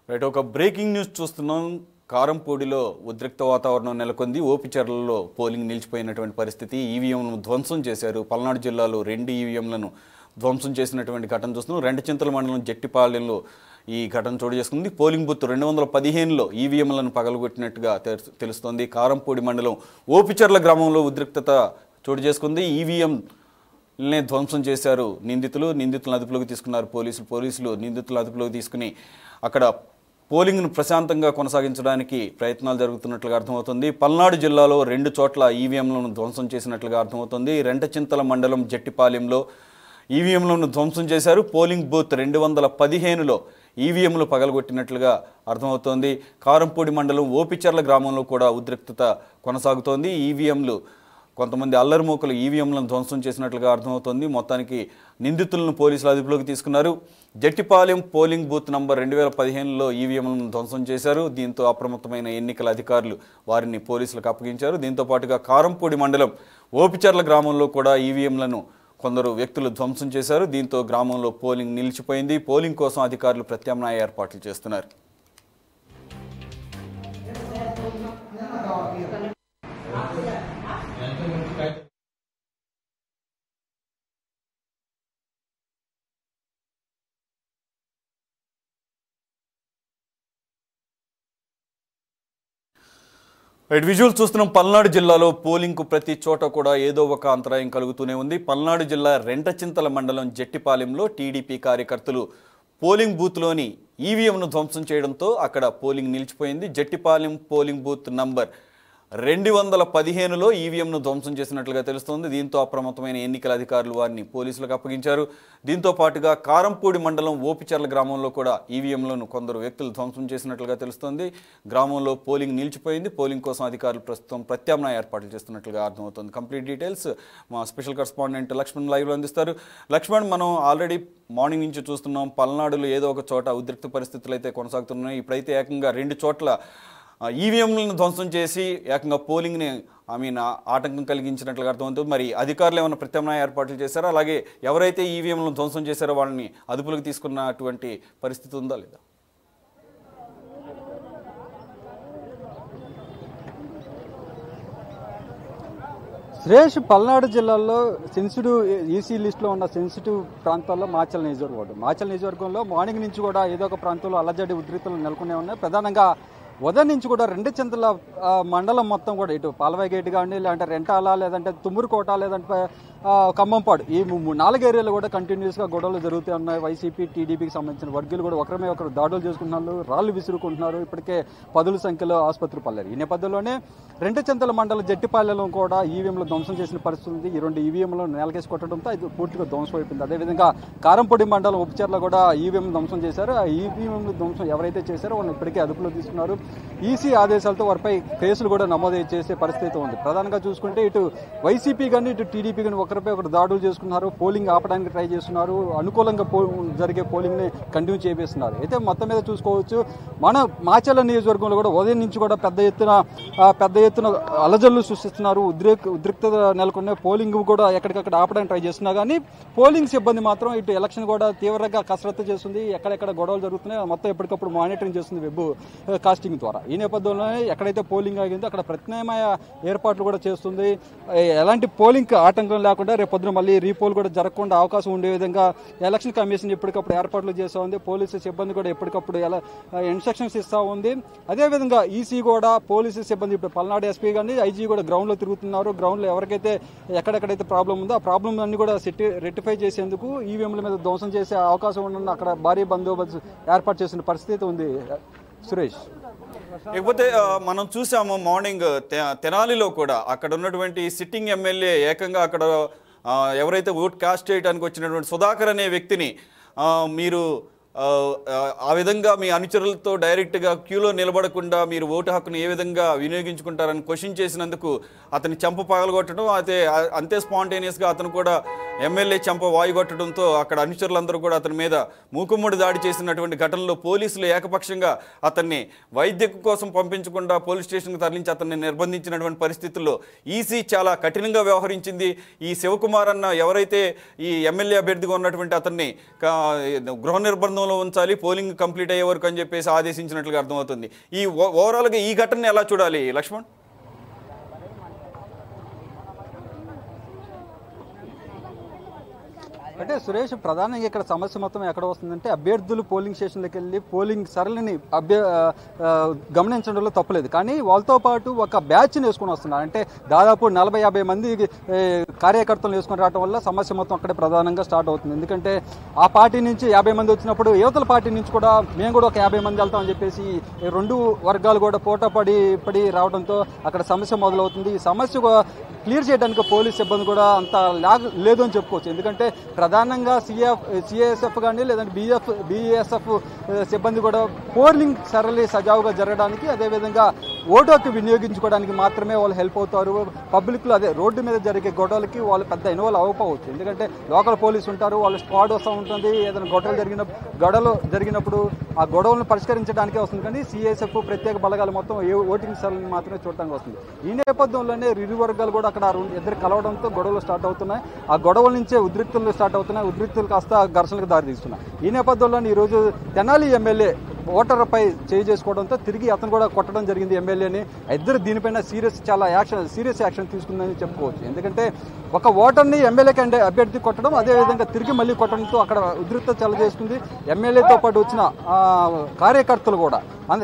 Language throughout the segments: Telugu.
రైట్ ఒక బ్రేకింగ్ న్యూస్ చూస్తున్నాం. కారంపూడిలో ఉద్రిక్త వాతావరణం నెలకొంది. ఓపిచర్లలో పోలింగ్ నిలిచిపోయినటువంటి పరిస్థితి. ఈవీఎంలను ధ్వంసం చేశారు. పల్నాడు జిల్లాలో 2 ఈవీఎంలను ధ్వంసం చేసినటువంటి ఘటన చూస్తున్నాం. రెంటచింతల మండలం జట్టిపాలెంలో ఈ ఘటన చోటు చేసుకుంది. పోలింగ్ బూత్ 215లో ఈవీఎంలను పగలగొట్టినట్టుగా తెలుస్తోంది. కారంపూడి మండలం ఓపిచర్ల గ్రామంలో ఉద్రిక్తత చోటు చేసుకుంది. ఈవీఎంనే ధ్వంసం చేశారు నిందితులను అదుపులోకి తీసుకున్నారు పోలీసులు నిందితులను అదుపులోకి తీసుకుని అక్కడ పోలింగ్ను ప్రశాంతంగా కొనసాగించడానికి ప్రయత్నాలు జరుగుతున్నట్లుగా అర్థమవుతుంది. పల్నాడు జిల్లాలో 2 చోట్ల ఈవీఎంలను ధ్వంసం చేసినట్లుగా అర్థమవుతుంది. రెంటచింతల మండలం జట్టిపాలెంలో ఈవీఎంలను ధ్వంసం చేశారు. పోలింగ్ బూత్ 215లో ఈవీఎంలు పగలగొట్టినట్లుగా అర్థమవుతోంది. కారంపూడి మండలం ఓపిచర్ల గ్రామంలో కూడా ఉద్రిక్తత కొనసాగుతోంది. ఈవీఎంలు కొంతమంది అల్లరిమూకలు ఈవీఎంలను ధ్వంసం చేసినట్లుగా అర్థమవుతోంది. మొత్తానికి నిందితులను పోలీసులు అదుపులోకి తీసుకున్నారు. జట్టిపాలెం పోలింగ్ బూత్ నంబర్ 2015లో ఈవీఎంలను ధ్వంసం చేశారు. దీంతో అప్రమత్తమైన ఎన్నికల అధికారులు వారిని పోలీసులకు అప్పగించారు. దీంతో పాటుగా కారంపూడి మండలం ఓపిచర్ల గ్రామంలో కూడా ఈవీఎంలను కొందరు వ్యక్తులు ధ్వంసం చేశారు. దీంతో గ్రామంలో పోలింగ్ నిలిచిపోయింది. పోలింగ్ కోసం అధికారులు ప్రత్యామ్నాయ ఏర్పాట్లు చేస్తున్నారు. విజువల్ చూస్తున్నాం. పల్నాడు జిల్లాలో పోలింగ్కు ప్రతి చోట కూడా ఏదో ఒక అంతరాయం కలుగుతూనే ఉంది. పల్నాడు జిల్లా రెంటచింతల మండలం జట్టిపాలెంలో టీడీపీ కార్యకర్తలు పోలింగ్ బూత్లోని ఈవీఎంను ధ్వంసం చేయడంతో అక్కడ పోలింగ్ నిలిచిపోయింది. జట్టిపాలెం పోలింగ్ బూత్ నంబర్ 215లో ఈవీఎంను ధ్వంసం చేసినట్లుగా తెలుస్తోంది. దీంతో అప్రమత్తమైన ఎన్నికల అధికారులు వారిని పోలీసులకు అప్పగించారు. దీంతో పాటుగా కారంపూడి మండలం ఓపిచర్ల గ్రామంలో కూడా ఈవీఎంలను కొందరు వ్యక్తులు ధ్వంసం చేసినట్లుగా తెలుస్తోంది. గ్రామంలో పోలింగ్ నిలిచిపోయింది. పోలింగ్ కోసం అధికారులు ప్రస్తుతం ప్రత్యామ్నాయ ఏర్పాట్లు చేస్తున్నట్లుగా అర్థమవుతుంది. కంప్లీట్ డీటెయిల్స్ మా స్పెషల్ కరెస్పాండెంట్ లక్ష్మణ్ లైవ్లో అందిస్తారు. లక్ష్మణ్, మనం ఆల్రెడీ మార్నింగ్ నుంచి చూస్తున్నాం పల్నాడులో ఏదో ఒక చోట ఉద్రిక్త పరిస్థితులు అయితే కొనసాగుతున్నాయి. ఇప్పుడైతే ఏకంగా 2 చోట్ల ఈవీఎంలను ధ్వంసం చేసి ఏకంగా పోలింగ్ని ఆటంకం కలిగించినట్లుగా అర్థమవుతుంది. మరి అధికారులు ఏమైనా ప్రత్యామ్నాయ ఏర్పాట్లు చేశారో, అలాగే ఎవరైతే ఈవీఎంలను ధ్వంసం చేశారో వాళ్ళని అదుపులోకి తీసుకున్నటువంటి పరిస్థితి ఉందా లేదా? సురేష్, పల్నాడు జిల్లాలో సెన్సిటివ్ ఈసీ లిస్టులో ఉన్న సెన్సిటివ్ ప్రాంతాల్లో మాచల్ నియోజకవర్గంలో మార్నింగ్ నుంచి కూడా ఏదో ఒక ప్రాంతంలో అల్లజడి ఉద్రిక్తలు నెలకొనే ఉన్నాయి. ప్రధానంగా ఉదయం నుంచి కూడా రెంటచింతల మండలం మొత్తం కూడా ఇటు పాలవాయి గేట్ కానీ, లేదంటే రెంటాల, లేదంటే తుమ్మూరుకోట, లేదంటే ఖమ్మంపాడు, ఈ 4 ఏరియాలు కూడా కంటిన్యూస్గా గొడవలు జరుగుతూ ఉన్నాయి. వైసీపీ టీడీపీకి సంబంధించిన వర్గీయులు కూడా ఒకరు దాడులు చేసుకుంటున్నారు, రాళ్లు విసురుకుంటున్నారు. ఇప్పటికే 10 సంఖ్యలో ఆసుపత్రి పల్లారు. ఈ నేపథ్యంలోనే రెంటచింతల మండలం జట్టిపాలెంలో కూడా ఈవీఎంలు ధ్వంసం చేసిన పరిస్థితి ఉంది. ఈ 2 ఈవీఎంలు నేలకేసి కొట్టడంతో అది పూర్తిగా ధ్వంసం అయిపోయింది. అదేవిధంగా కారంపొడి మండలం ఉపచర్లో కూడా ఈవీఎం ధ్వంసం చేశారు. ఆ ఈవీఎంలు ధ్వంసం ఎవరైతే చేశారో వాళ్ళని ఇప్పటికే అదుపులో తీసుకున్నారు. ఈసీ ఆదేశాలతో వారిపై కేసులు కూడా నమోదు చేసే పరిస్థితి ఉంది. ప్రధానంగా చూసుకుంటే ఇటు వైసీపీ కానీ ఇటు టీడీపీ కానీ ఒకరిపై ఒకరు దాడులు చేసుకున్నారు. పోలింగ్ ఆపడానికి ట్రై చేస్తున్నారు. అనుకూలంగా జరిగే పోలింగ్ని కంటిన్యూ చేపిస్తున్నారు. అయితే మొత్తం మీద చూసుకోవచ్చు, మన మాచర్ల నియోజకవర్గంలో కూడా ఉదయం నుంచి కూడా పెద్ద ఎత్తున అలజడులు సృష్టిస్తున్నారు. ఉద్రిక్తత నెలకొన్న పోలింగ్ కూడా ఎక్కడికక్కడ ఆపడానికి ట్రై చేస్తున్నా కానీ పోలింగ్ సిబ్బంది మాత్రం ఇటు ఎలక్షన్ కూడా తీవ్రంగా కసరత్తు చేస్తుంది. ఎక్కడెక్కడ గొడవలు జరుగుతున్నాయి మొత్తం ఎప్పటికప్పుడు మానిటరింగ్ చేస్తుంది వెబ్ కాస్టింగ్ ద్వారా. ఈ నేపథ్యంలోనే ఎక్కడైతే పోలింగ్ ఆగిందో అక్కడ ప్రత్యామ్నాయ ఏర్పాట్లు కూడా చేస్తుంది. ఎలాంటి పోలింగ్ ఆటంకం లేకుండా రేపు పొద్దున మళ్ళీ రీపోల్ కూడా జరగకుండా అవకాశం ఉండే విధంగా ఎలక్షన్ కమిషన్ ఎప్పటికప్పుడు ఏర్పాట్లు చేస్తూ ఉంది. పోలీసు సిబ్బంది కూడా ఎప్పటికప్పుడు ఇన్స్ట్రక్షన్స్ ఇస్తూ ఉంది. అదేవిధంగా ఈసీ కూడా పోలీసు సిబ్బంది ఇప్పుడు పల్నాడు ఎస్పీ కానీ ఐజీ కూడా గ్రౌండ్లో తిరుగుతున్నారు. గ్రౌండ్లో ఎవరికైతే ఎక్కడెక్కడైతే ప్రాబ్లం ఉందో ఆ ప్రాబ్లం అన్ని కూడా రెక్టిఫై చేసేందుకు ఈవీఎంల మీద ధ్వంసం చేసే అవకాశం ఉన్న అక్కడ భారీ బందోబస్తు ఏర్పాటు చేసిన పరిస్థితి ఉంది. సురేష్, లేకపోతే మనం చూసాము మార్నింగ్ తెనాలిలో కూడా అక్కడ ఉన్నటువంటి సిట్టింగ్ ఎమ్మెల్యే ఏకంగా అక్కడ ఎవరైతే ఓట్ కాస్ట్ చేయడానికి వచ్చినటువంటి సుధాకర్ అనే వ్యక్తిని మీరు ఆ విధంగా మీ అనుచరులతో డైరెక్ట్గా క్యూలో నిలబడకుండా మీరు ఓటు హక్కును ఏ విధంగా వినియోగించుకుంటారని క్వశ్చన్ చేసినందుకు అతని చెంప పగలగొట్టడం, అంతే స్పాంటేనియస్గా అతను కూడా ఎమ్మెల్యే చెంప వాయుగొట్టడంతో అక్కడ అనుచరులందరూ కూడా అతని మీద మూకుమ్మడి దాడి చేసినటువంటి ఘటనలో పోలీసులు ఏకపక్షంగా అతన్ని వైద్యం కోసం పంపించకుండా పోలీస్ స్టేషన్కి తరలించి అతన్ని నిర్బంధించినటువంటి పరిస్థితుల్లో ఈసీ చాలా కఠినంగా వ్యవహరించింది. ఈ శివకుమార్ అన్న ఎవరైతే ఈ ఎమ్మెల్యే అభ్యర్థిగా ఉన్నటువంటి అతన్ని గృహ నిర్బంధంలో గోడౌన్లో ఉంచాలి, పోలింగ్ కంప్లీట్ అయ్యే వరకు అని చెప్పేసి ఆదేశించినట్లుగా అర్థమవుతుంది. ఈ ఓవరాల్గా ఈ ఘటనని ఎలా చూడాలి లక్ష్మణ్? అంటే సురేష్, ప్రధానంగా ఇక్కడ సమస్య మొత్తం ఎక్కడ వస్తుందంటే అభ్యర్థులు పోలింగ్ స్టేషన్లకు వెళ్ళి పోలింగ్ సరళిని గమనించడంలో తప్పలేదు. కానీ వాళ్ళతో పాటు ఒక బ్యాచ్ని వేసుకొని వస్తున్నారు. అంటే దాదాపు 40-50 మంది కార్యకర్తలు వేసుకొని రావడం వల్ల సమస్య మొత్తం అక్కడే ప్రధానంగా స్టార్ట్ అవుతుంది. ఎందుకంటే ఆ పార్టీ నుంచి 50 మంది వచ్చినప్పుడు యువతల పార్టీ నుంచి కూడా మేము కూడా ఒక 50 మంది వెళ్తామని చెప్పేసి రెండు వర్గాలు కూడా పోటాపడి రావడంతో అక్కడ సమస్య మొదలవుతుంది. ఈ సమస్య క్లియర్ చేయడానికి పోలీస్ సిబ్బంది కూడా అంత లేదు అని చెప్పుకోవచ్చు. ఎందుకంటే ప్రధానంగా సిఐఎస్ఎఫ్ కానీ లేదంటే బిఎస్ఎఫ్ సిబ్బంది కూడా పోలింగ్ సరళి సజావుగా జరగడానికి, అదేవిధంగా ఓటు హక్కు వినియోగించుకోవడానికి మాత్రమే వాళ్ళు హెల్ప్ అవుతారు. పబ్లిక్లో అదే రోడ్డు మీద జరిగే గొడవలకి వాళ్ళు పెద్ద ఇన్వాల్వ్ అవ్వకపోవచ్చు. ఎందుకంటే లోకల్ పోలీసు ఉంటారు, వాళ్ళ స్క్వాడ్ వస్తూ ఉంటుంది. ఏదైనా గొడవలు జరిగినప్పుడు ఆ గొడవలను పరిష్కరించడానికే వస్తుంది. కానీ సిఐఎస్ఎఫ్ ప్రత్యేక బలగాలు మొత్తం ఓటింగ్ సరళిని మాత్రమే చూడటానికి వస్తుంది. ఈ నేపథ్యంలోనే ఇరు వర్గాలు కూడా అక్కడ ఇద్దరు కలవడంతో గొడవలు స్టార్ట్ అవుతున్నాయి. ఆ గొడవల నుంచే ఉద్రిక్తులు స్టార్ట్ అవుతున్నాయి. ఉద్రిక్తులు కాస్త ఘర్షణకు దారితీస్తున్నాయి. ఈ నేపథ్యంలో ఈరోజు తెనాలి ఎమ్మెల్యే ఓటర్పై చేయి చేసుకోవడంతో తిరిగి అతను కూడా కొట్టడం జరిగింది ఎమ్మెల్యేని. ఇద్దరు దీనిపైన సీరియస్ యాక్షన్ తీసుకుందని చెప్పుకోవచ్చు. ఎందుకంటే ఒక ఓటర్ని ఎమ్మెల్యే అభ్యర్థి కొట్టడం, అదేవిధంగా తిరిగి మళ్ళీ కొట్టడంతో అక్కడ ఉద్రిక్తత చేసుకుంది. ఎమ్మెల్యేతో పాటు వచ్చిన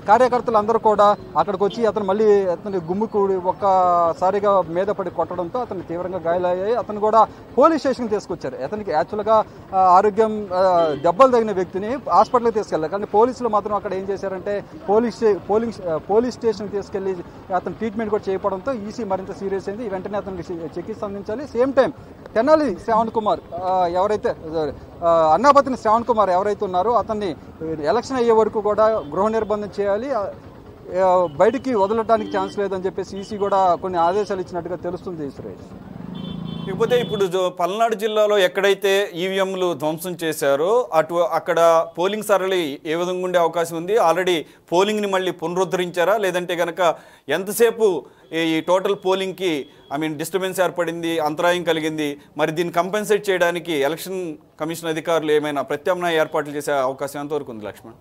కార్యకర్తలు అందరూ కూడా అక్కడికి వచ్చి అతను గుమ్ముకూడి ఒక్కసారిగా మీద పడి కొట్టడంతో అతను తీవ్రంగా గాయాలయ్యాయి. అతను కూడా పోలీస్ స్టేషన్కి తీసుకొచ్చారు. అతనికి యాక్చువల్గా ఆరోగ్యం దెబ్బలు తగిన వ్యక్తిని హాస్పిటల్కి తీసుకెళ్ళారు. కానీ పోలీసులు మాత్రం అక్కడ ఏం చేశారంటే పోలీస్ స్టేషన్ తీసుకెళ్లి అతను ట్రీట్మెంట్ కూడా చేయకపోవడంతో ఈసీ మరింత సీరియస్ అయింది. వెంటనే అతనికి చికిత్స అందించాలి. సేమ్ టైం తెనాలి శ్రావణ్ కుమార్ అన్నాపతిని శ్రావణ్ కుమార్ ఎవరైతే ఉన్నారో అతన్ని ఎలక్షన్ అయ్యే వరకు కూడా గృహ నిర్బంధం చేయాలి, బయటికి వదలడానికి ఛాన్స్ లేదని చెప్పేసి ఈసీ కూడా కొన్ని ఆదేశాలు ఇచ్చినట్టుగా తెలుస్తుంది సురేష్. ఇకపోతే ఇప్పుడు పల్నాడు జిల్లాలో ఎక్కడైతే ఈవీఎంలు ధ్వంసం చేశారో అక్కడ పోలింగ్ సరళి ఏ విధంగా ఉండే అవకాశం ఉంది? ఆల్రెడీ పోలింగ్ని మళ్ళీ పునరుద్ధరించారా, లేదంటే కనుక ఎంతసేపు ఈ టోటల్ పోలింగ్కి డిస్టర్బెన్స్ ఏర్పడింది, అంతరాయం కలిగింది? మరి దీన్ని కంపెన్సేట్ చేయడానికి ఎలక్షన్ కమిషన్ అధికారులు ఏమైనా ప్రత్యామ్నాయ ఏర్పాట్లు చేసే అవకాశం ఎంతవరకు ఉంది లక్ష్మణ్?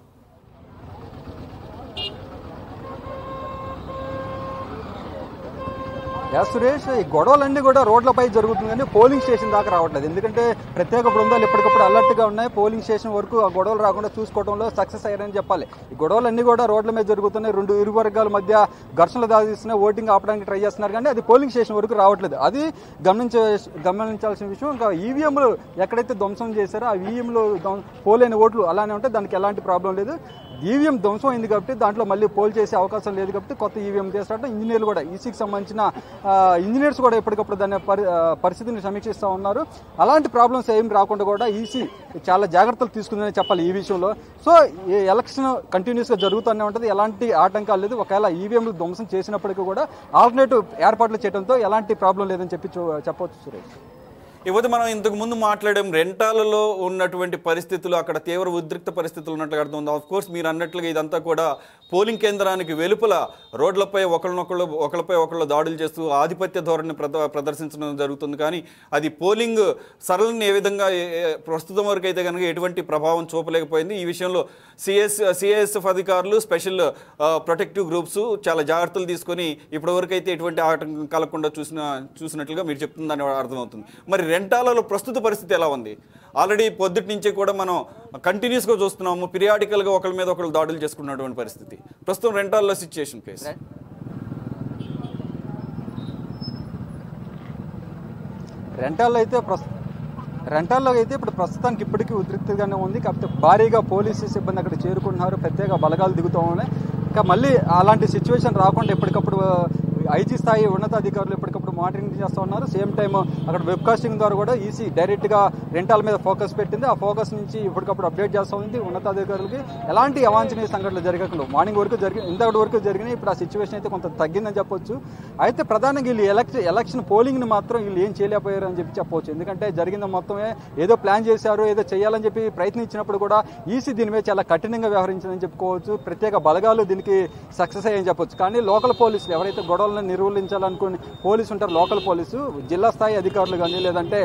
సురేష్, ఈ గొడవలన్నీ కూడా రోడ్లపై జరుగుతుంది కానీ పోలింగ్ స్టేషన్ దాకా రావట్లేదు. ఎందుకంటే ప్రత్యేక బృందాలు ఎప్పటికప్పుడు అలర్ట్గా ఉన్నాయి. పోలింగ్ స్టేషన్ వరకు ఆ గొడవలు రాకుండా చూసుకోవడంలో సక్సెస్ అయ్యారని చెప్పాలి. ఈ గొడవలన్నీ కూడా రోడ్ల మీద జరుగుతున్నాయి. ఇరు వర్గాల మధ్య ఘర్షణలు దారిస్తున్నాయి. ఓటింగ్ ఆపడానికి ట్రై చేస్తున్నారు కానీ అది పోలింగ్ స్టేషన్ వరకు రావట్లేదు. అది గమనించాల్సిన విషయం. ఇంకా ఈవీఎంలు ఎక్కడైతే ధ్వంసం చేశారో ఆ ఈవీఎంలు పోలైన ఓట్లు అలానే ఉంటే దానికి ఎలాంటి ప్రాబ్లం లేదు. ఈవీఎం ధ్వంసం అయింది కాబట్టి దాంట్లో మళ్ళీ పోల్ చేసే అవకాశం లేదు కాబట్టి కొత్త ఈవీఎం చేస్తారట. ఇంజనీర్లు కూడా ఈసీకి సంబంధించిన ఇంజనీర్స్ కూడా ఎప్పటికప్పుడు దాని పరిస్థితిని సమీక్షిస్తూ ఉన్నారు. అలాంటి ప్రాబ్లమ్స్ ఏం రాకుండా కూడా ఈసీ చాలా జాగ్రత్తలు తీసుకుందని చెప్పాలి ఈ విషయంలో. సో ఈ ఎలక్షన్ కంటిన్యూస్గా జరుగుతూనే ఉంటుంది, ఎలాంటి ఆటంకాలు లేదు. ఒకవేళ ఈవీఎంలు ధ్వంసం చేసినప్పటికీ కూడా ఆల్టర్నేటివ్ ఏర్పాట్లు చేయడంతో ఎలాంటి ప్రాబ్లం లేదని చెప్పవచ్చు సురేష్. ఇకపోతే మనం ఇంతకు ముందు మాట్లాడాం రెంటాలలో ఉన్నటువంటి పరిస్థితులు, అక్కడ తీవ్ర ఉద్రిక్త పరిస్థితులు ఉన్నట్లుగా అర్థం. ఆఫ్ కోర్స్ మీరు అన్నట్లుగా ఇదంతా కూడా పోలింగ్ కేంద్రానికి వెలుపల రోడ్లపై ఒకళ్ళపై ఒకళ్ళు దాడులు చేస్తూ ఆధిపత్య ధోరణిని ప్రదర్శించడం జరుగుతుంది. కానీ అది పోలింగ్ సరళిని ఏ విధంగా ప్రస్తుతం వరకు అయితే కనుక ఎటువంటి ప్రభావం చూపలేకపోయింది. ఈ విషయంలో సిఐఎస్ఎఫ్ అధికారులు, స్పెషల్ ప్రొటెక్టివ్ గ్రూప్స్ చాలా జాగ్రత్తలు తీసుకొని ఇప్పటివరకు అయితే ఎటువంటి ఆటంకం కలగకుండా చూసినట్లుగా మీరు చెప్తుందని అర్థమవుతుంది. మరి రెంటాలలో ప్రస్తుత పరిస్థితి ఎలా ఉంది? ఆల్రెడీ పొద్దుటి నుంచి కూడా మనం కంటిన్యూస్గా చూస్తున్నాము, పీరియాడికల్గా ఒకరి మీద ఒకరు దాడులు చేసుకున్నటువంటి పరిస్థితి. ప్రస్తుతం రెంటాల్లో సిచ్యుయేషన్ ప్లేస్ రెంటాల్లో అయితే ఇప్పుడు ప్రస్తుతానికి ఇప్పటికీ ఉద్రిక్తగానే ఉంది. కాకపోతే భారీగా పోలీసు సిబ్బంది అక్కడ చేరుకుంటున్నారు, ప్రత్యేక బలగాలు దిగుతూ ఉన్నాయి. ఇంకా మళ్ళీ అలాంటి సిచ్యువేషన్ రాకుండా ఎప్పటికప్పుడు ఐజీ స్థాయి ఉన్నతాధికారులు ఎప్పటికప్పుడు మానిటరింగ్ చేస్తూ ఉన్నారు. సేమ్ టైం అక్కడ వెబ్కాస్టింగ్ ద్వారా కూడా ఈసీ డైరెక్ట్గా రెంటాల మీద ఫోకస్ పెట్టింది. ఆ ఫోకస్ నుంచి ఇప్పటికప్పుడు అప్డేట్ చేస్తూ ఉంది ఉన్నతాధికారులకి. ఎలాంటి అవాంఛనీయ సంఘటనలు జరగకుండా మార్నింగ్ వరకు ఇంతటి వరకు జరిగినాయి. ఇప్పుడు ఆ సిచ్యువేషన్ అయితే కొంత తగ్గిందని చెప్పొచ్చు. అయితే ప్రధానంగా వీళ్ళు ఎలక్షన్ పోలింగ్ని మాత్రం వీళ్ళు ఏం చేయలేకపోయారు అని చెప్పవచ్చు. ఎందుకంటే జరిగింది మొత్తమే ఏదో ప్లాన్ చేశారు, ఏదో చేయాలని చెప్పి ప్రయత్నించినప్పుడు కూడా ఈసీ దీని మీద చాలా కఠినంగా వ్యవహరించిందని చెప్పుకోవచ్చు. ప్రత్యేక బలగాలు దీనికి సక్సెస్ అయ్యని చెప్పొచ్చు. కానీ లోకల్ పోలీసులు ఎవరైతే గొడవలను నిర్వహించాలనుకుని పోలీసు ఉంటారు, లోకల్ పోలీసు జిల్లా స్థాయి అధికారులు కానీ లేదంటే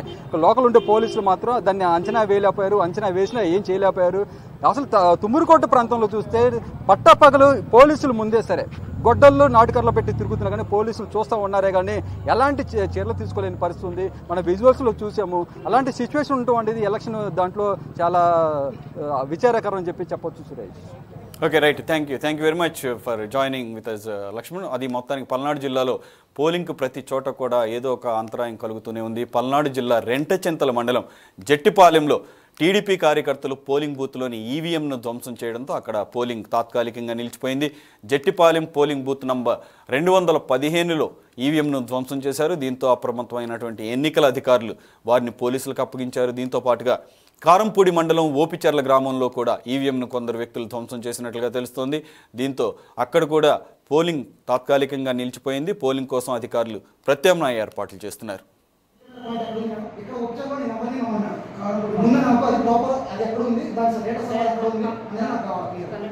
లోకల్ ఉండే పోలీసులు మాత్రం దాన్ని అంచనా వేయలేకపోయారు. అంచనా వేసినా ఏం చేయలేకపోయారు. అసలు తుమ్మూరుకోట ప్రాంతంలో చూస్తే పట్టపగలు పోలీసులు ముందే సరే గొడ్డల్లో నాటుకర్లు పెట్టి తిరుగుతున్నా కానీ పోలీసులు చూస్తూ ఉన్నారే కానీ ఎలాంటి చర్యలు తీసుకోలేని పరిస్థితి ఉంది. మన విజువల్స్లో చూసాము. అలాంటి సిచ్యువేషన్ ఉంటుంది ఎలక్షన్ దాంట్లో చాలా విచారకరం అని చెప్పొచ్చు Suresh. Okay, right. Thank you very much for joining with us Lakshman. అది మొత్తానికి పల్నాడు జిల్లాలో పోలింగ్కు ప్రతి చోట కూడా ఏదో ఒక అంతరాయం కలుగుతూనే ఉంది. పల్నాడు జిల్లా రెంటచెంతల మండలం జట్టిపాలెంలో టీడీపీ కార్యకర్తలు పోలింగ్ బూత్లోని ఈవీఎంను ధ్వంసం చేయడంతో అక్కడ పోలింగ్ తాత్కాలికంగా నిలిచిపోయింది. జట్టిపాలెం పోలింగ్ బూత్ నంబర్ 215లో ఈవీఎంను ధ్వంసం చేశారు. దీంతో అప్రమత్తమైనటువంటి ఎన్నికల అధికారులు వారిని పోలీసులకు అప్పగించారు. దీంతో పాటుగా కారంపూడి మండలం ఓపిచర్ల గ్రామంలో కూడా ఈవీఎంను కొందరు వ్యక్తులు ధ్వంసం చేసినట్లుగా తెలుస్తోంది. దీంతో అక్కడ కూడా పోలింగ్ తాత్కాలికంగా నిలిచిపోయింది. పోలింగ్ కోసం అధికారులు ప్రత్యామ్నాయ ఏర్పాట్లు చేస్తున్నారు. ముందు నాకు అది ప్రాపర్ అది ఎక్కడ ఉంది దాని స్టేటస్ ఎక్కడ ఉంది అని నాకు కావాలి.